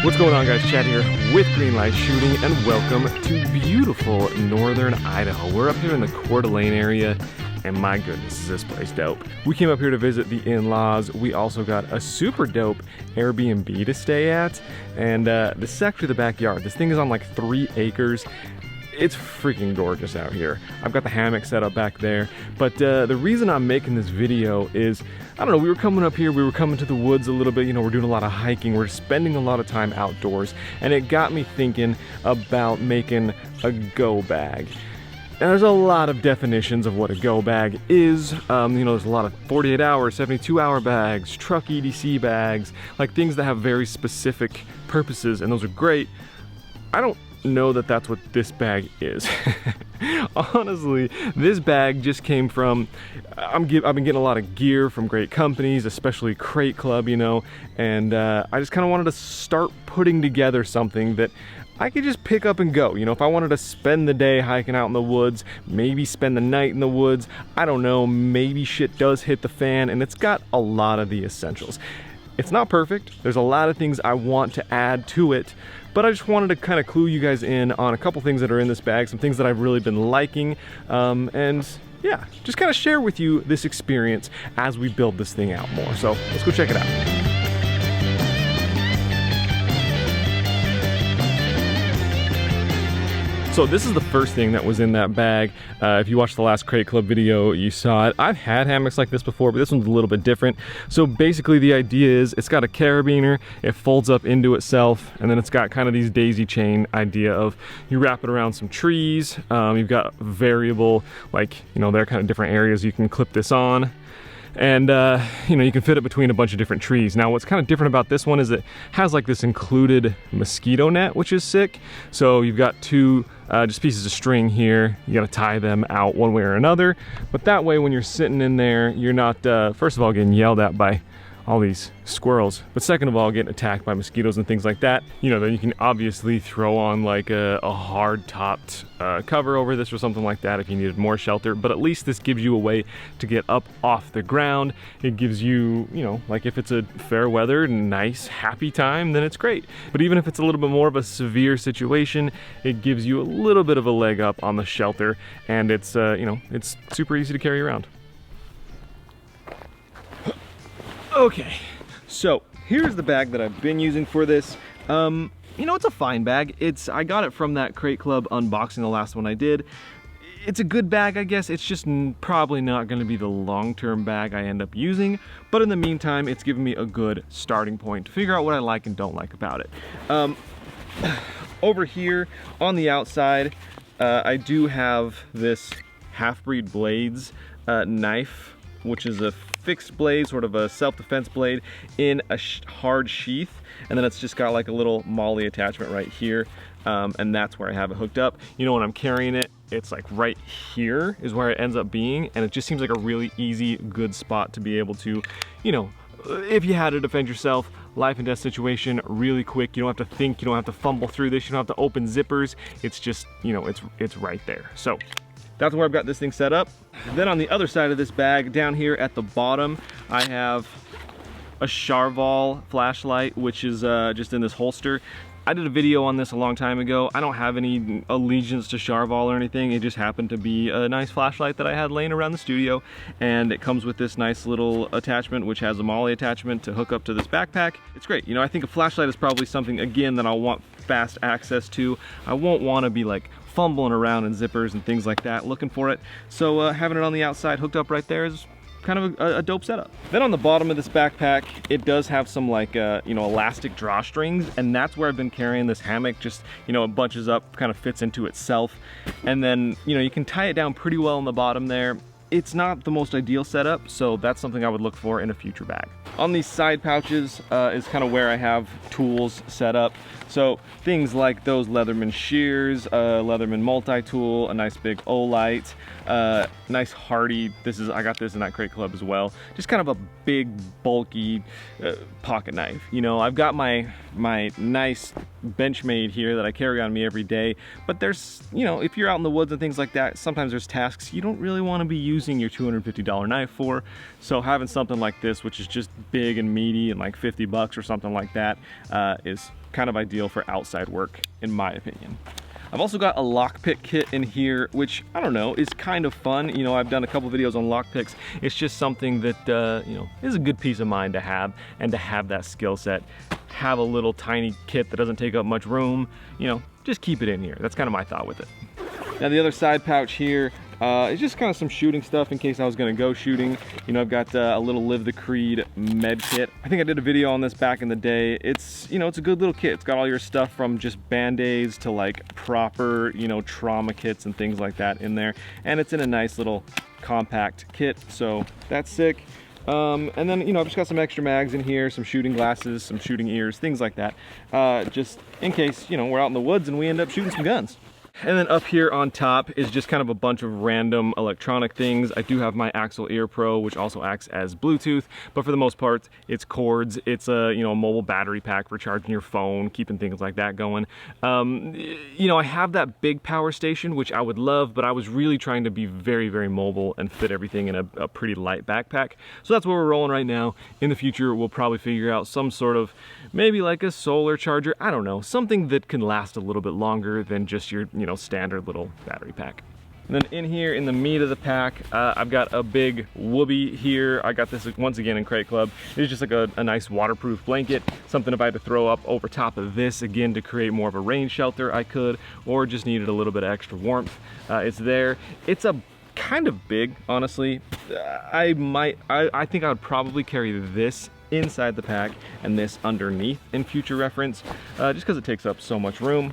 What's going on, guys? Chad here with Greenlight Shooting, and welcome to beautiful northern Idaho. We're up here in the Coeur d'Alene area, and my goodness, is this place dope. We came up here to visit the in-laws. We also got a super dope Airbnb to stay at, and this is actually the backyard. This thing is on like 3 acres. It's freaking gorgeous out here. I've got the hammock set up back there, but the reason I'm making this video is, I don't know, we were coming up here, we were coming to the woods a little bit, you know, we're doing a lot of hiking, we're spending a lot of time outdoors, and it got me thinking about making a go bag. Now, there's a lot of definitions of what a go bag is. You know, there's a lot of 48 hour, 72 hour bags, truck EDC bags, like things that have very specific purposes, and those are great. I don't know that that's what this bag is. Honestly, this bag just came from, I've been getting a lot of gear from great companies, especially Crate Club, you know, and I just kind of wanted to start putting together something that I could just pick up and go. You know, if I wanted to spend the day hiking out in the woods, maybe spend the night in the woods, I don't know, maybe shit does hit the fan, and it's got a lot of the essentials. It's not perfect. There's a lot of things I want to add to it, but I just wanted to kind of clue you guys in on a couple things that are in this bag, some things that I've really been liking, and yeah, just kind of share with you this experience as we build this thing out more. So let's go check it out. So this is the first thing that was in that bag. If you watched the last Crate Club video, you saw it. I've had hammocks like this before, but this one's a little bit different. So basically the idea is it's got a carabiner, it folds up into itself, and then it's got kind of these daisy chain idea of you wrap it around some trees. You've got variable, like, you know, there are kind of different areas you can clip this on. And you know, you can fit it between a bunch of different trees. Now what's kind of different about this one is it has like this included mosquito net, which is sick. So you've got 2 just pieces of string here. You gotta tie them out one way or another, but that way when you're sitting in there, you're not first of all getting yelled at by all these squirrels, but second of all getting attacked by mosquitoes and things like that. You know, then you can obviously throw on like a hard topped cover over this or something like that if you needed more shelter, but at least this gives you a way to get up off the ground. It gives you, you know, like if it's a fair weather, nice, happy time, then it's great. But even if it's a little bit more of a severe situation, it gives you a little bit of a leg up on the shelter, and it's, you know, it's super easy to carry around. Okay, so here's the bag that I've been using for this. You know, it's a fine bag. I got it from that Crate Club unboxing, the last one I did. It's a good bag, I guess. It's just probably not going to be the long-term bag I end up using, but in the meantime, it's given me a good starting point to figure out what I like and don't like about it. Over here on the outside, I do have this Half-Breed Blades knife, which is a fixed blade, sort of a self-defense blade in a hard sheath, and then it's just got like a little molly attachment right here, and that's where I have it hooked up. You know, when I'm carrying it, it's like right here is where it ends up being, and it just seems like a really easy, good spot to be able to, you know, if you had to defend yourself, life and death situation, really quick. You don't have to think, you don't have to fumble through this, you don't have to open zippers. It's just, you know, it's right there. So that's where I've got this thing set up. Then on the other side of this bag, down here at the bottom, I have a Charval flashlight, which is just in this holster. I did a video on this a long time ago. I don't have any allegiance to Charval or anything. It just happened to be a nice flashlight that I had laying around the studio, and it comes with this nice little attachment, which has a molly attachment to hook up to this backpack. It's great. You know, I think a flashlight is probably something, again, that I'll want fast access to. I won't want to be like fumbling around in zippers and things like that looking for it. So having it on the outside hooked up right there is kind of a dope setup. Then on the bottom of this backpack, it does have some like you know, elastic drawstrings, and that's where I've been carrying this hammock. Just, you know, it bunches up, kind of fits into itself, and then, you know, you can tie it down pretty well on the bottom there. It's not the most ideal setup, so that's something I would look for in a future bag. On these side pouches is kind of where I have tools set up. So things like those Leatherman shears, Leatherman multi-tool, a nice big Olight, nice hardy, I got this in that Crate Club as well. Just kind of a big, bulky pocket knife. You know, I've got my nice Benchmade here that I carry on me every day, but there's, you know, if you're out in the woods and things like that, sometimes there's tasks you don't really want to be using your $250 knife for. So having something like this, which is just big and meaty and like 50 bucks or something like that, is kind of ideal for outside work, in my opinion. I've also got a lockpick kit in here, which, I don't know, is kind of fun. You know, I've done a couple videos on lockpicks. It's just something that, you know, is a good peace of mind to have, and to have that skill set. Have a little tiny kit that doesn't take up much room, you know, just keep it in here. That's kind of my thought with it. Now the other side pouch here is just kind of some shooting stuff in case I was going to go shooting. You know, I've got a little Live the Creed med kit. I think I did a video on this back in the day. It's, you know, it's a good little kit. It's got all your stuff from just band-aids to like proper, you know, trauma kits and things like that in there. And it's in a nice little compact kit, so that's sick. And then, you know, I've just got some extra mags in here, some shooting glasses, some shooting ears, things like that. Just in case, you know, we're out in the woods and we end up shooting some guns. And then up here on top is just kind of a bunch of random electronic things. I do have my Axle Ear Pro, which also acts as Bluetooth, but for the most part, it's cords. It's a, you know, a mobile battery pack for charging your phone, keeping things like that going. You know, I have that big power station, which I would love, but I was really trying to be very, very mobile and fit everything in a pretty light backpack. So that's where we're rolling right now. In the future, we'll probably figure out some sort of, maybe like a solar charger, I don't know, something that can last a little bit longer than just your, you know, standard little battery pack. And then in here, in the meat of the pack, I've got a big whoopee here. I got this once again in Crate Club. It's just like a nice waterproof blanket. Something if I had to throw up over top of this again to create more of a rain shelter, I could, or just needed a little bit of extra warmth. It's there. It's a kind of big, honestly. I think I would probably carry this inside the pack and this underneath in future reference, just because it takes up so much room.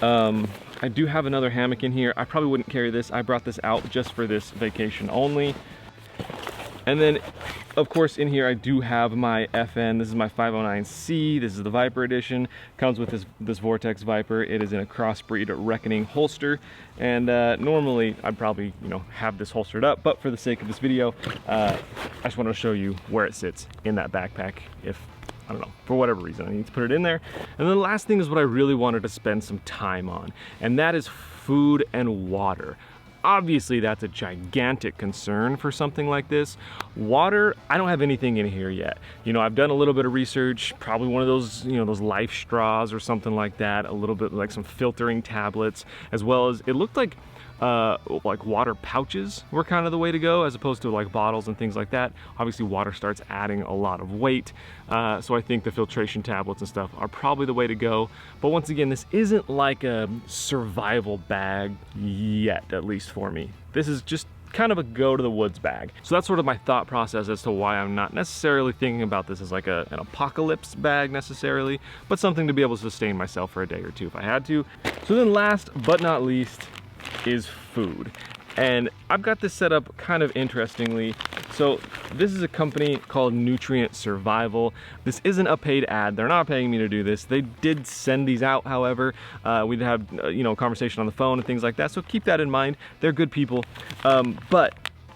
I do have another hammock in here. I probably wouldn't carry this. I brought this out just for this vacation only. And then, of course, in here I do have my FN. This is my 509C. This is the Viper edition. Comes with this Vortex Viper. It is in a crossbreed Reckoning holster. And normally I'd probably, you know, have this holstered up, but for the sake of this video, I just want to show you where it sits in that backpack. If, I don't know, for whatever reason, I need to put it in there. And then the last thing is what I really wanted to spend some time on, and that is food and water. Obviously, that's a gigantic concern for something like this. Water, I don't have anything in here yet. You know, I've done a little bit of research, probably one of those, you know, those life straws or something like that, a little bit like some filtering tablets, as well as it looked like water pouches were kind of the way to go, as opposed to like bottles and things like that. Obviously water starts adding a lot of weight, so I think the filtration tablets and stuff are probably the way to go. But once again, this isn't like a survival bag yet, at least for me. This is just kind of a go to the woods bag. So that's sort of my thought process as to why I'm not necessarily thinking about this as like an apocalypse bag necessarily, but something to be able to sustain myself for a day or two if I had to. So then last but not least is food. And I've got this set up kind of interestingly. So this is a company called Nutrient Survival. This isn't a paid ad. They're not paying me to do this. They did send these out, however. We'd have, you know, a conversation on the phone and things like that. So keep that in mind. They're good people. But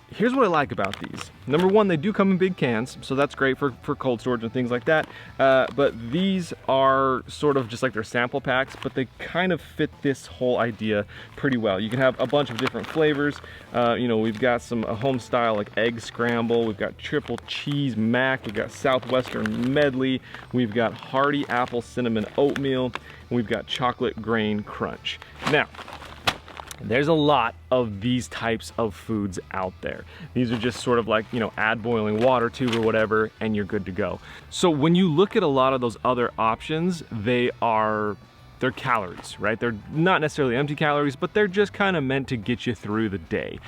here's what I like about these. Number one, they do come in big cans, so that's great for cold storage and things like that. But these are sort of just like their sample packs, but they kind of fit this whole idea pretty well. You can have a bunch of different flavors. You know, we've got a home style like egg scramble. We've got triple cheese mac. We've got southwestern medley. We've got hearty apple cinnamon oatmeal. And we've got chocolate grain crunch. Now, there's a lot of these types of foods out there. These are just sort of like, you know, add boiling water to or whatever, and you're good to go. So when you look at a lot of those other options, they're calories, right? They're not necessarily empty calories, but they're just kind of meant to get you through the day.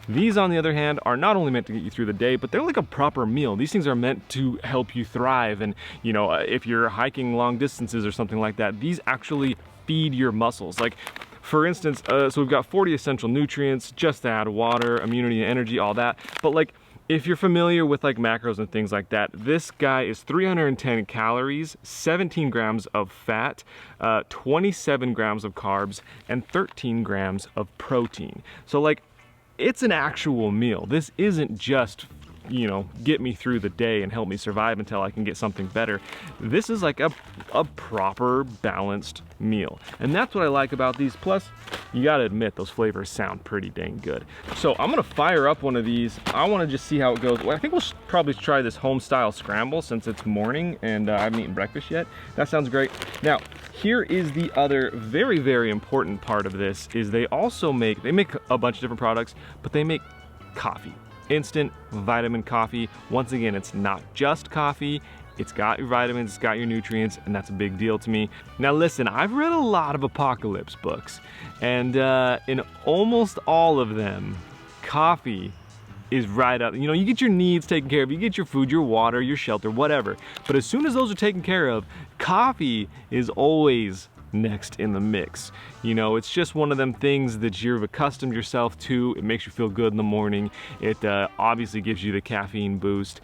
These, on the other hand, are not only meant to get you through the day, but they're like a proper meal. These things are meant to help you thrive. And, you know, if you're hiking long distances or something like that, these actually feed your muscles. Like, for instance, so we've got 40 essential nutrients, just to add water, immunity and energy, all that. But like, if you're familiar with like macros and things like that, this guy is 310 calories, 17 grams of fat, 27 grams of carbs, and 13 grams of protein. So like, it's an actual meal. This isn't just you know, get me through the day and help me survive until I can get something better. This is like a proper balanced meal. And that's what I like about these. Plus, you gotta admit, those flavors sound pretty dang good. So I'm gonna fire up one of these. I wanna just see how it goes. Well, I think we'll probably try this home style scramble since it's morning and I haven't eaten breakfast yet. That sounds great. Now, here is the other very, very important part of this is they make a bunch of different products, but they make coffee. Instant vitamin coffee. Once again, it's not just coffee. It's got your vitamins, it's got your nutrients, and that's a big deal to me. Now listen, I've read a lot of apocalypse books, and in almost all of them, coffee is right up. You know, you get your needs taken care of, you get your food, your water, your shelter, whatever. But as soon as those are taken care of, coffee is always next in the mix. You know, it's just one of them things that you've accustomed yourself to. It makes you feel good in the morning. It obviously gives you the caffeine boost.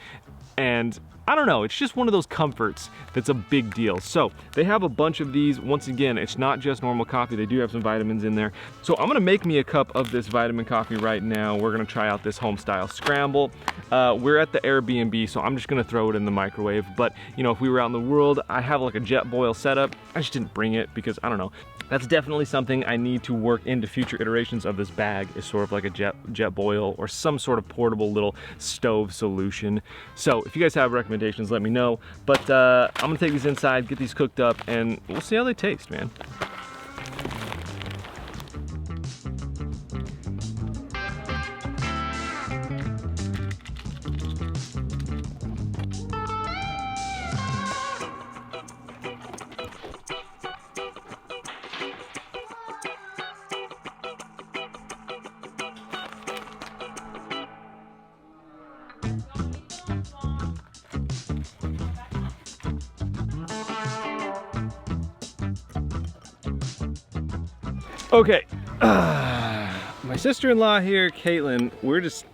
And I don't know, it's just one of those comforts that's a big deal. So they have a bunch of these. Once again, it's not just normal coffee. They do have some vitamins in there. So I'm gonna make me a cup of this vitamin coffee right now. We're gonna try out this home style scramble. We're at the Airbnb, so I'm just gonna throw it in the microwave. But you know, if we were out in the world, I have like a jet boil setup. I just didn't bring it because I don't know. That's definitely something I need to work into future iterations of this bag, is sort of like a jet boil or some sort of portable little stove solution. So if you guys have recommendations, let me know. But I'm gonna take these inside, get these cooked up, and we'll see how they taste, man. Okay, my sister-in-law here, Caitlin, we're just,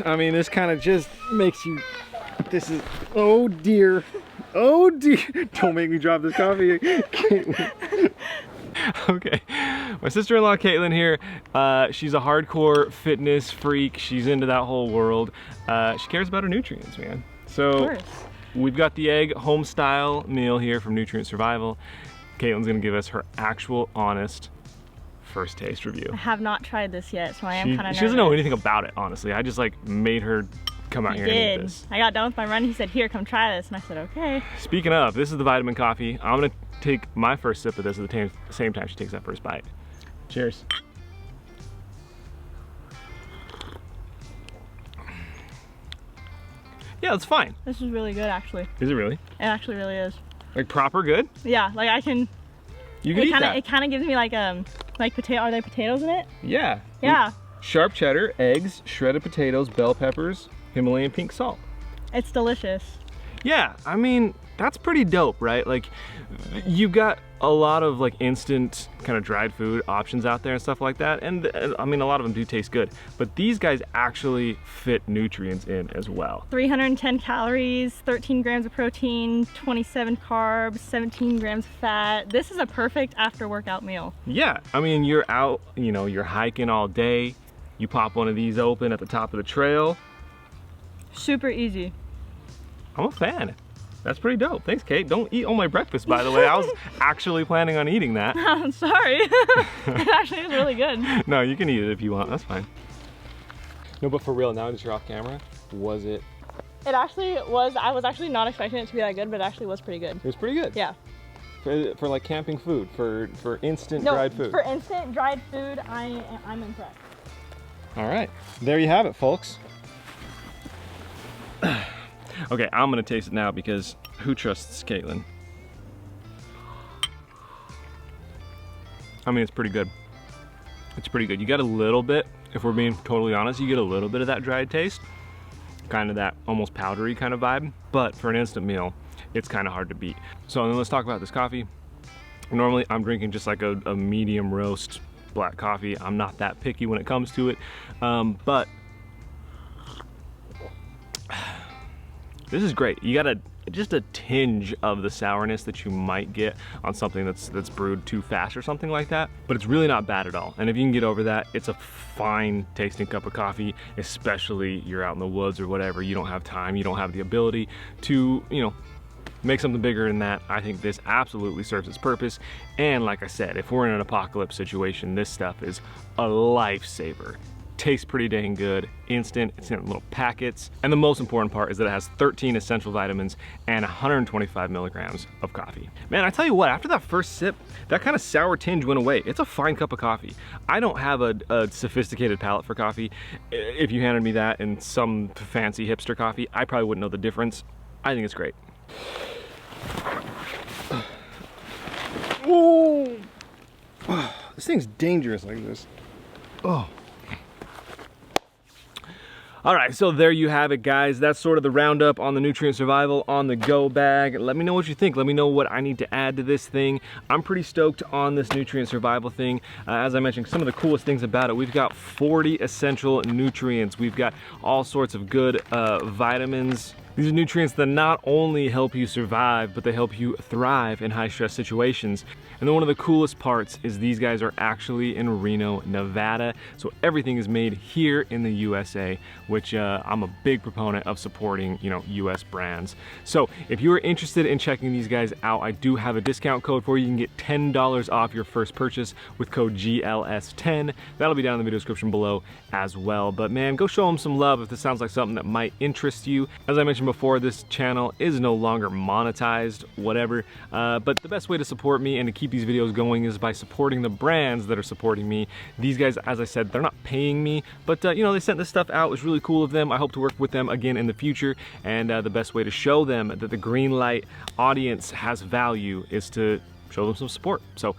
I mean, this kind of just makes you, this is, oh dear, don't make me drop this coffee, Caitlin. Okay, my sister-in-law, Caitlin here, she's a hardcore fitness freak. She's into that whole world. She cares about her nutrients, man. So we've got the egg home style meal here from Nutrient Survival. Caitlin's gonna give us her actual, honest first taste review. I have not tried this yet, so I am kind of nervous. She doesn't know anything about it, honestly. I just like made her come out here and eat this. I got done with my run, he said, here, come try this, and I said, okay. Speaking of, this is the vitamin coffee. I'm gonna take my first sip of this at the same time she takes that first bite. Cheers. Yeah, it's fine. This is really good, actually. Is it really? It actually really is. Like proper good? Yeah, like I can. You can eat that. It kind of gives me like potato. Are there potatoes in it? Yeah. Yeah. Sharp cheddar, eggs, shredded potatoes, bell peppers, Himalayan pink salt. It's delicious. Yeah, I mean, that's pretty dope, right? Like, you've got a lot of like instant kind of dried food options out there and stuff like that. And I mean, a lot of them do taste good, but these guys actually fit nutrients in as well. 310 calories, 13 grams of protein, 27 carbs, 17 grams of fat. This is a perfect after workout meal. Yeah, I mean, you're out, you know, you're hiking all day. You pop one of these open at the top of the trail. Super easy. I'm a fan. That's pretty dope. Thanks, Kate. Don't eat all my breakfast, by the way. I was actually planning on eating that. I'm sorry. It actually is really good. No, you can eat it if you want. That's fine. No, but for real, now that you're off camera, was it? It actually was. I was actually not expecting it to be that good, but it actually was pretty good. It was pretty good? Yeah. For like camping food, for instant dried food. For instant dried food, I'm impressed. All right. There you have it, folks. Okay, I'm gonna taste it now because who trusts Caitlin? I mean, it's pretty good. It's pretty good. You get a little bit, if we're being totally honest, you get a little bit of that dried taste, kind of that almost powdery kind of vibe, but for an instant meal, it's kind of hard to beat. So then let's talk about this coffee. Normally, I'm drinking just like a medium roast black coffee. I'm not that picky when it comes to it, but this is great. You gotta just a tinge of the sourness that you might get on something that's brewed too fast or something like that, but it's really not bad at all. And if you can get over that, it's a fine tasting cup of coffee, especially you're out in the woods or whatever, you don't have time, you don't have the ability to, you know, make something bigger than that. I think this absolutely serves its purpose. And like I said, if we're in an apocalypse situation, this stuff is a lifesaver. Tastes pretty dang good, instant, it's in little packets. And the most important part is that it has 13 essential vitamins and 125 milligrams of coffee. Man, I tell you what, after that first sip, that kind of sour tinge went away. It's a fine cup of coffee. I don't have a sophisticated palate for coffee. If you handed me that and some fancy hipster coffee, I probably wouldn't know the difference. I think it's great. Oh, this thing's dangerous like this. Oh. All right, so there you have it, guys. That's sort of the roundup on the Nutrient Survival on the Go bag. Let me know what you think. Let me know what I need to add to this thing. I'm pretty stoked on this Nutrient Survival thing. As I mentioned, some of the coolest things about it, we've got 40 essential nutrients. We've got all sorts of good vitamins. These are nutrients that not only help you survive, but they help you thrive in high stress situations. And then one of the coolest parts is these guys are actually in Reno, Nevada. So everything is made here in the USA, which I'm a big proponent of supporting, you know, US brands. So if you are interested in checking these guys out, I do have a discount code for you. You can get $10 off your first purchase with code GLS10. That'll be down in the video description below as well. But man, go show them some love if this sounds like something that might interest you. As I mentioned before, this channel is no longer monetized, whatever, but the best way to support me and to keep these videos going is by supporting the brands that are supporting me. These guys, as I said, they're not paying me, but you know, they sent this stuff out. It was really cool of them. I hope to work with them again in the future, and the best way to show them that the Greenlight audience has value is to show them some support. So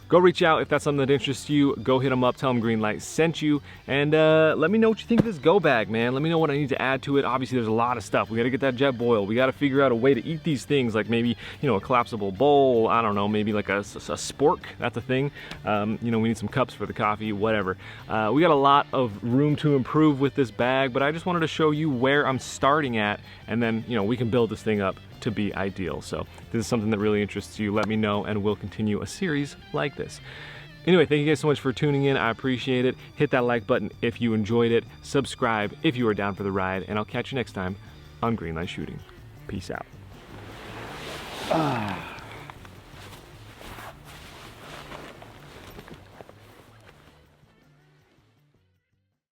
go reach out if that's something that interests you. Go hit them up, tell them Greenlight sent you, and let me know what you think of this Go bag, man. Let me know what I need to add to it. Obviously, there's a lot of stuff. We got to get that jet boil. We got to figure out a way to eat these things, like maybe, you know, a collapsible bowl. I don't know, maybe like a spork. That's a thing. You know, we need some cups for the coffee, whatever. We got a lot of room to improve with this bag, but I just wanted to show you where I'm starting at, and then, you know, we can build this thing up to be ideal. So if this is something that really interests you, let me know and we'll continue a series like this. Anyway, thank you guys so much for tuning in. I appreciate it. Hit that like button if you enjoyed it. Subscribe if you are down for the ride, and I'll catch you next time on Greenlight Shooting. Peace out.